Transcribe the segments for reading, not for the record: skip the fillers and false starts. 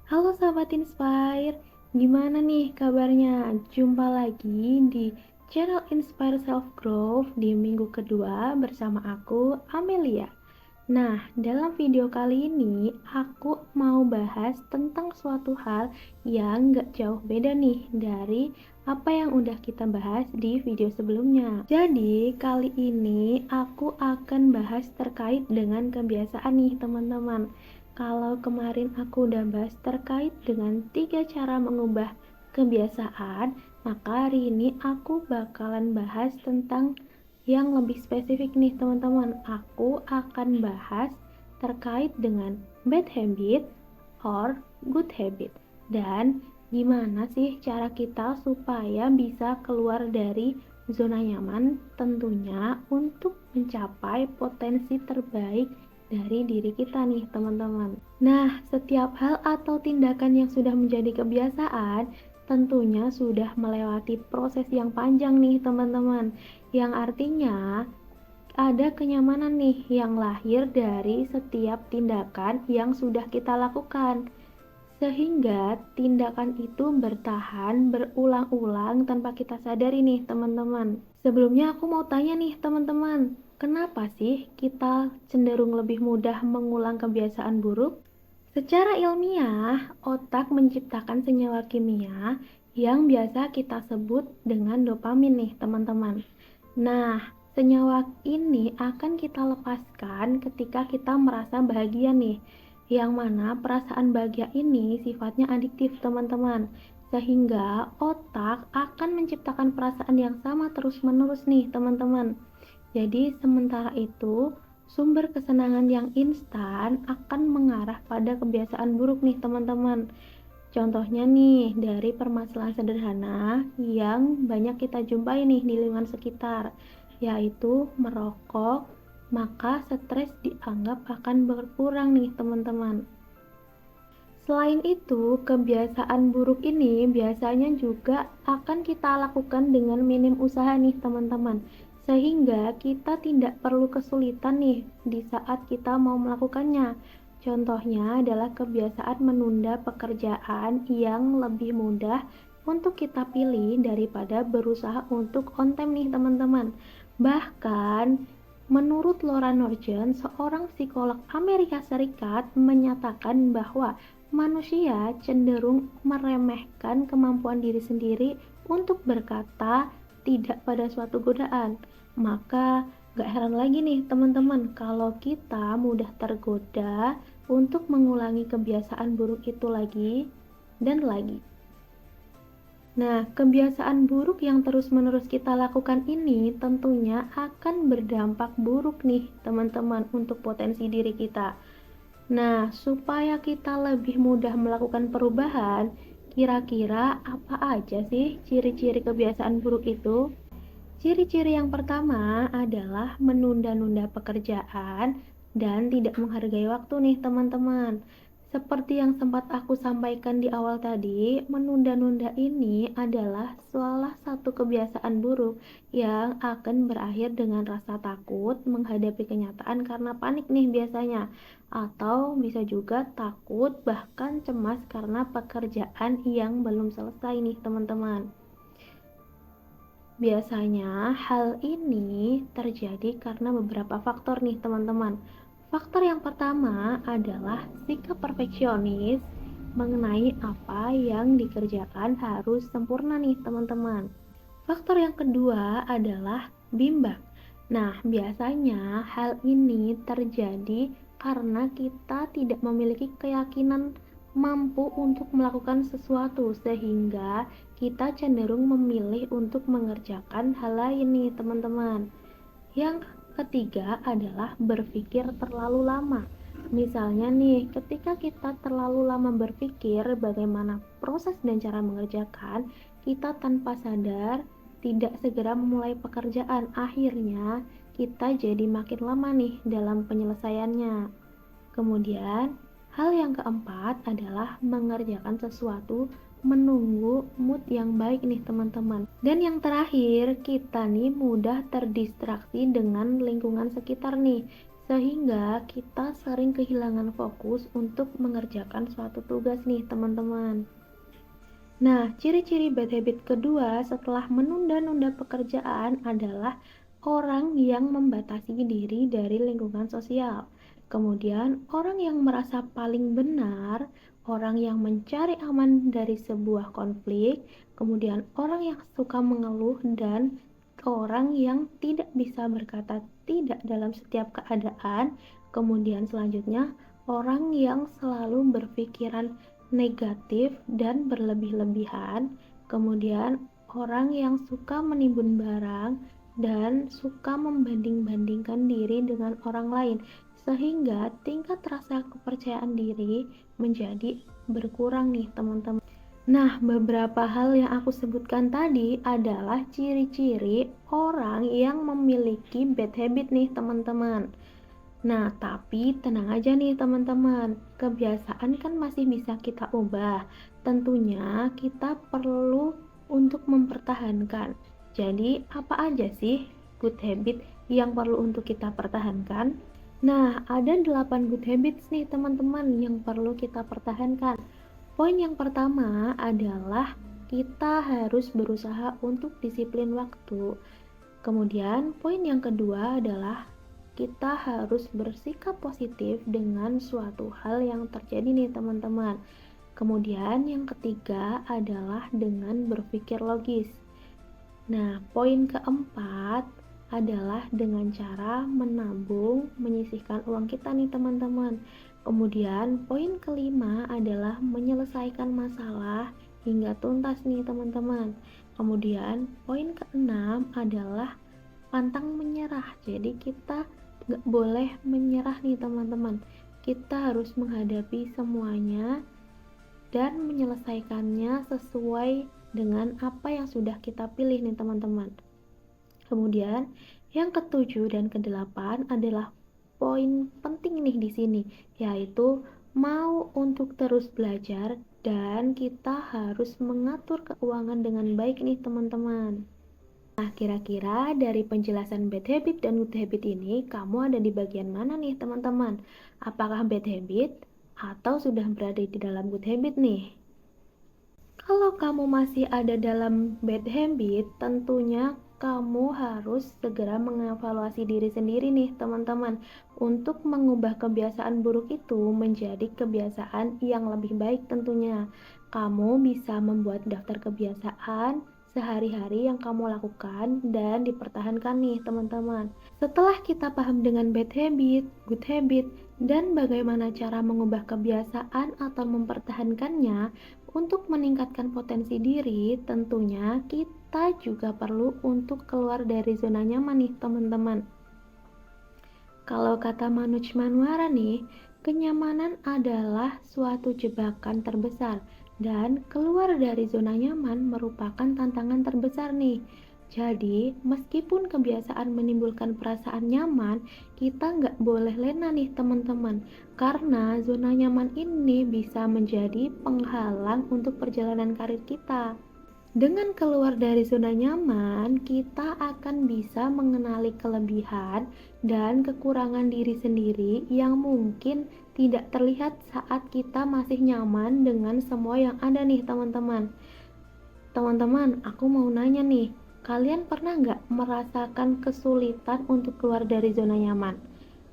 Halo sahabat Inspire, gimana nih kabarnya? Jumpa lagi di channel Inspire Self Growth di minggu kedua bersama aku, Amelia. Nah, dalam video kali ini aku mau bahas tentang suatu hal yang gak jauh beda nih dari apa yang udah kita bahas di video sebelumnya. Jadi, kali ini aku akan bahas terkait dengan kebiasaan nih teman-teman. Kalau kemarin aku udah bahas terkait dengan 3 cara mengubah kebiasaan, maka hari ini aku bakalan bahas tentang yang lebih spesifik nih teman-teman. Aku akan bahas terkait dengan bad habit or good habit, dan gimana sih cara kita supaya bisa keluar dari zona nyaman, tentunya untuk mencapai potensi terbaik dari diri kita nih teman-teman. Nah, setiap hal atau tindakan yang sudah menjadi kebiasaan tentunya sudah melewati proses yang panjang nih teman-teman, yang artinya ada kenyamanan nih yang lahir dari setiap tindakan yang sudah kita lakukan, sehingga tindakan itu bertahan berulang-ulang tanpa kita sadari nih teman-teman. Sebelumnya aku mau tanya nih teman-teman, kenapa sih kita cenderung lebih mudah mengulang kebiasaan buruk? Secara ilmiah, otak menciptakan senyawa kimia yang biasa kita sebut dengan dopamin nih teman-teman. Nah, senyawa ini akan kita lepaskan ketika kita merasa bahagia nih, yang mana perasaan bahagia ini sifatnya adiktif teman-teman, sehingga otak akan menciptakan perasaan yang sama terus-menerus nih teman-teman. Jadi sementara itu, sumber kesenangan yang instan akan mengarah pada kebiasaan buruk nih teman-teman. Contohnya nih, dari permasalahan sederhana yang banyak kita jumpai nih di lingkungan sekitar, yaitu merokok, maka stres dianggap akan berkurang nih teman-teman. Selain itu, kebiasaan buruk ini biasanya juga akan kita lakukan dengan minim usaha nih teman-teman, sehingga kita tidak perlu kesulitan nih di saat kita mau melakukannya. Contohnya adalah kebiasaan menunda pekerjaan yang lebih mudah untuk kita pilih daripada berusaha untuk on time nih teman-teman. Bahkan menurut Laura Norton, seorang psikolog Amerika Serikat, menyatakan bahwa manusia cenderung meremehkan kemampuan diri sendiri untuk berkata tidak pada suatu godaan. Maka gak heran lagi nih teman-teman kalau kita mudah tergoda untuk mengulangi kebiasaan buruk itu lagi dan lagi. Nah, kebiasaan buruk yang terus-menerus kita lakukan ini tentunya akan berdampak buruk nih teman-teman untuk potensi diri kita. Nah, supaya kita lebih mudah melakukan perubahan, kira-kira apa aja sih ciri-ciri kebiasaan buruk itu? Ciri-ciri yang pertama adalah menunda-nunda pekerjaan dan tidak menghargai waktu nih teman-teman. Seperti yang sempat aku sampaikan di awal tadi, menunda-nunda ini adalah salah satu kebiasaan buruk yang akan berakhir dengan rasa takut menghadapi kenyataan karena panik nih biasanya, atau bisa juga takut bahkan cemas karena pekerjaan yang belum selesai nih teman-teman. Biasanya hal ini terjadi karena beberapa faktor nih teman-teman. Faktor yang pertama adalah sikap perfeksionis mengenai apa yang dikerjakan harus sempurna nih teman-teman. Faktor yang kedua adalah bimbang. Nah, biasanya hal ini terjadi karena kita tidak memiliki keyakinan mampu untuk melakukan sesuatu, sehingga kita cenderung memilih untuk mengerjakan hal lain nih teman-teman. Yang ketiga adalah berpikir terlalu lama. Misalnya nih, ketika kita terlalu lama berpikir bagaimana proses dan cara mengerjakan, kita tanpa sadar tidak segera memulai pekerjaan. Akhirnya kita jadi makin lama nih dalam penyelesaiannya. Kemudian, hal yang keempat adalah mengerjakan sesuatu menunggu mood yang baik nih teman-teman. Dan yang terakhir, kita nih mudah terdistraksi dengan lingkungan sekitar nih, sehingga kita sering kehilangan fokus untuk mengerjakan suatu tugas nih teman-teman. Nah, ciri-ciri bad habit kedua setelah menunda-nunda pekerjaan adalah orang yang membatasi diri dari lingkungan sosial. Kemudian, orang yang merasa paling benar, orang yang mencari aman dari sebuah konflik, kemudian orang yang suka mengeluh, dan orang yang tidak bisa berkata tidak dalam setiap keadaan. Kemudian selanjutnya, orang yang selalu berpikiran negatif dan berlebih-lebihan, kemudian orang yang suka menimbun barang dan suka membanding-bandingkan diri dengan orang lain, sehingga tingkat rasa kepercayaan diri menjadi berkurang nih teman-teman. Nah, beberapa hal yang aku sebutkan tadi adalah ciri-ciri orang yang memiliki bad habit nih teman-teman. Nah, tapi tenang aja nih teman-teman, kebiasaan kan masih bisa kita ubah. Tentunya kita perlu untuk mempertahankan. Jadi, apa aja sih good habit yang perlu untuk kita pertahankan? Nah, ada 8 good habits nih teman-teman yang perlu kita pertahankan. Poin yang pertama adalah kita harus berusaha untuk disiplin waktu. Kemudian, poin yang kedua adalah kita harus bersikap positif dengan suatu hal yang terjadi nih teman-teman. Kemudian yang ketiga adalah dengan berpikir logis. Nah, poin keempat adalah dengan cara menabung, menyisihkan uang kita nih teman-teman. Kemudian poin kelima adalah menyelesaikan masalah hingga tuntas nih teman-teman. Kemudian poin keenam adalah pantang menyerah. Jadi kita nggak boleh menyerah nih teman-teman. Kita harus menghadapi semuanya dan menyelesaikannya sesuai dengan apa yang sudah kita pilih nih teman-teman. Kemudian yang ketujuh dan kedelapan adalah poin penting nih di sini, yaitu mau untuk terus belajar dan kita harus mengatur keuangan dengan baik nih teman-teman. Nah, kira-kira dari penjelasan bad habit dan good habit ini, kamu ada di bagian mana nih teman-teman? Apakah bad habit atau sudah berada di dalam good habit nih? Kalau kamu masih ada dalam bad habit, tentunya kamu harus segera mengevaluasi diri sendiri nih teman-teman, untuk mengubah kebiasaan buruk itu menjadi kebiasaan yang lebih baik tentunya. Kamu bisa membuat daftar kebiasaan sehari-hari yang kamu lakukan dan dipertahankan nih teman-teman. Setelah kita paham dengan bad habit, good habit, dan bagaimana cara mengubah kebiasaan atau mempertahankannya, untuk meningkatkan potensi diri, tentunya kita juga perlu untuk keluar dari zona nyaman nih teman-teman. Kalau kata Manoj Manwara nih, kenyamanan adalah suatu jebakan terbesar dan keluar dari zona nyaman merupakan tantangan terbesar nih. Jadi, meskipun kebiasaan menimbulkan perasaan nyaman, kita nggak boleh lena nih teman-teman, karena zona nyaman ini bisa menjadi penghalang untuk perjalanan karir kita. Dengan keluar dari zona nyaman, kita akan bisa mengenali kelebihan dan kekurangan diri sendiri yang mungkin tidak terlihat saat kita masih nyaman dengan semua yang ada nih teman-teman. Teman-teman, aku mau nanya nih, kalian pernah nggak merasakan kesulitan untuk keluar dari zona nyaman?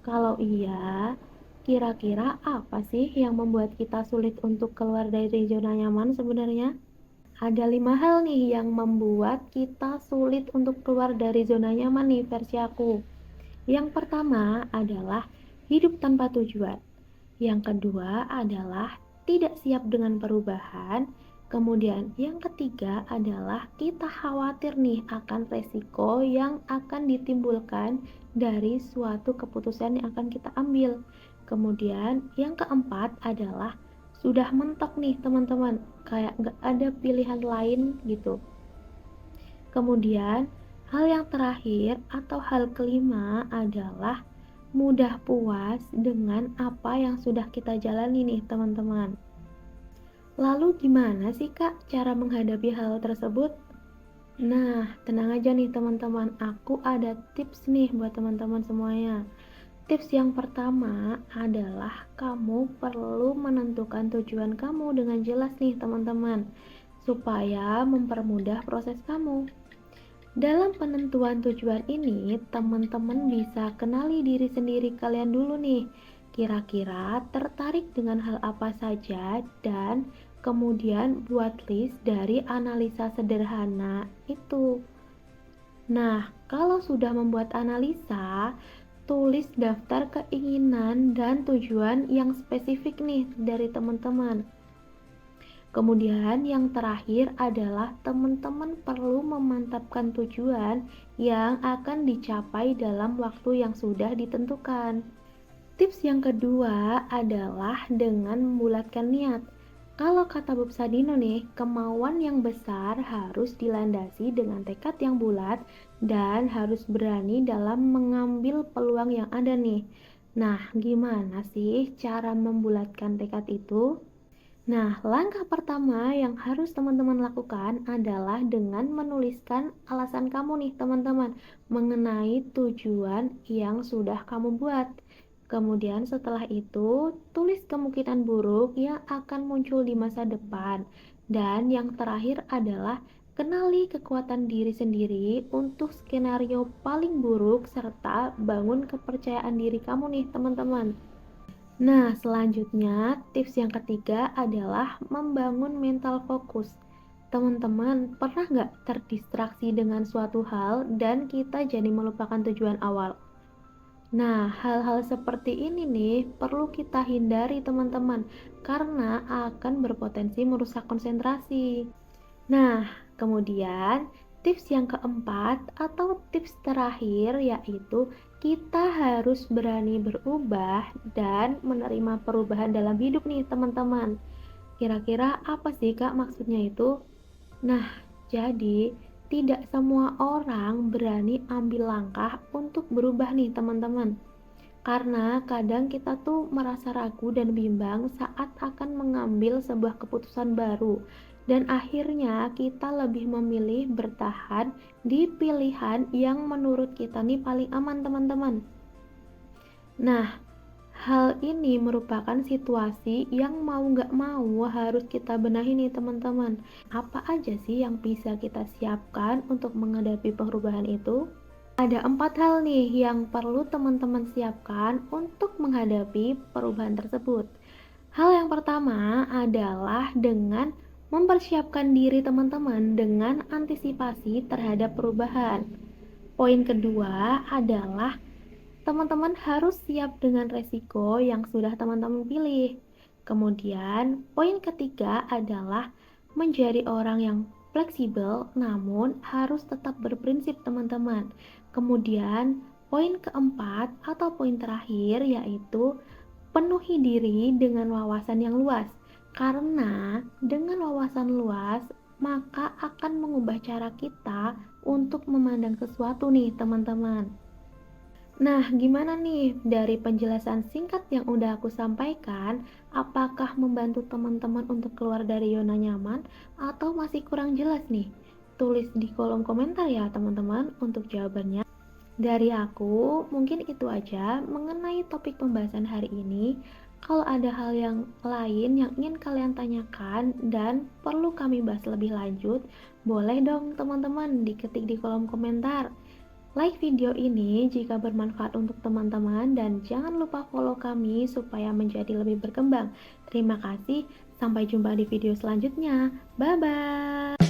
Kalau iya, kira-kira apa sih yang membuat kita sulit untuk keluar dari zona nyaman sebenarnya? Ada 5 hal nih yang membuat kita sulit untuk keluar dari zona nyaman nih versi aku. Yang pertama adalah hidup tanpa tujuan. Yang kedua adalah tidak siap dengan perubahan. Kemudian yang ketiga adalah kita khawatir nih akan resiko yang akan ditimbulkan dari suatu keputusan yang akan kita ambil. Kemudian yang keempat adalah sudah mentok nih teman-teman, kayak gak ada pilihan lain gitu. Kemudian hal yang terakhir atau hal kelima adalah mudah puas dengan apa yang sudah kita jalani nih teman-teman. Lalu gimana sih kak cara menghadapi hal tersebut? Nah, tenang aja nih teman-teman, aku ada tips nih buat teman-teman semuanya. Tips yang pertama adalah kamu perlu menentukan tujuan kamu dengan jelas nih teman-teman, supaya mempermudah proses kamu. Dalam penentuan tujuan ini, teman-teman bisa kenali diri sendiri kalian dulu nih. Kira-kira tertarik dengan hal apa saja dan kemudian buat list dari analisa sederhana itu. Nah, kalau sudah membuat analisa, tulis daftar keinginan dan tujuan yang spesifik nih dari teman-teman. Kemudian yang terakhir adalah teman-teman perlu memantapkan tujuan yang akan dicapai dalam waktu yang sudah ditentukan. Tips yang kedua adalah dengan membulatkan niat. Kalau kata Bob Sadino nih, kemauan yang besar harus dilandasi dengan tekad yang bulat dan harus berani dalam mengambil peluang yang ada nih. Nah, gimana sih cara membulatkan tekad itu? Nah, langkah pertama yang harus teman-teman lakukan adalah dengan menuliskan alasan kamu nih, teman-teman, mengenai tujuan yang sudah kamu buat. Kemudian setelah itu, tulis kemungkinan buruk yang akan muncul di masa depan. Dan yang terakhir adalah kenali kekuatan diri sendiri untuk skenario paling buruk serta bangun kepercayaan diri kamu nih, teman-teman. Nah, selanjutnya tips yang ketiga adalah membangun mental fokus. Teman-teman, pernah nggak terdistraksi dengan suatu hal dan kita jadi melupakan tujuan awal? Nah, hal-hal seperti ini nih perlu kita hindari teman-teman, karena akan berpotensi merusak konsentrasi. Nah, kemudian tips yang keempat atau tips terakhir yaitu kita harus berani berubah dan menerima perubahan dalam hidup nih teman-teman. Kira-kira apa sih Kak maksudnya itu? Nah, jadi tidak semua orang berani ambil langkah untuk berubah nih teman-teman. Karena kadang kita tuh merasa ragu dan bimbang saat akan mengambil sebuah keputusan baru. Dan akhirnya kita lebih memilih bertahan di pilihan yang menurut kita nih paling aman teman-teman. Nah, hal ini merupakan situasi yang mau nggak mau harus kita benahi nih teman-teman. Apa aja sih yang bisa kita siapkan untuk menghadapi perubahan itu? Ada 4 hal nih yang perlu teman-teman siapkan untuk menghadapi perubahan tersebut. Hal yang pertama adalah dengan mempersiapkan diri teman-teman dengan antisipasi terhadap perubahan. Poin kedua adalah teman-teman harus siap dengan resiko yang sudah teman-teman pilih. Kemudian, poin ketiga adalah menjadi orang yang fleksibel namun harus tetap berprinsip teman-teman. Kemudian, poin keempat atau poin terakhir yaitu penuhi diri dengan wawasan yang luas. Karena dengan wawasan luas, maka akan mengubah cara kita untuk memandang sesuatu nih, teman-teman. Nah, gimana nih dari penjelasan singkat yang udah aku sampaikan? Apakah membantu teman-teman untuk keluar dari zona nyaman atau masih kurang jelas nih? Tulis di kolom komentar ya, teman-teman, untuk jawabannya. Dari aku, mungkin itu aja mengenai topik pembahasan hari ini. Kalau ada hal yang lain yang ingin kalian tanyakan dan perlu kami bahas lebih lanjut, boleh dong teman-teman diketik di kolom komentar. Like video ini jika bermanfaat untuk teman-teman dan jangan lupa follow kami supaya menjadi lebih berkembang. Terima kasih, sampai jumpa di video selanjutnya. Bye-bye.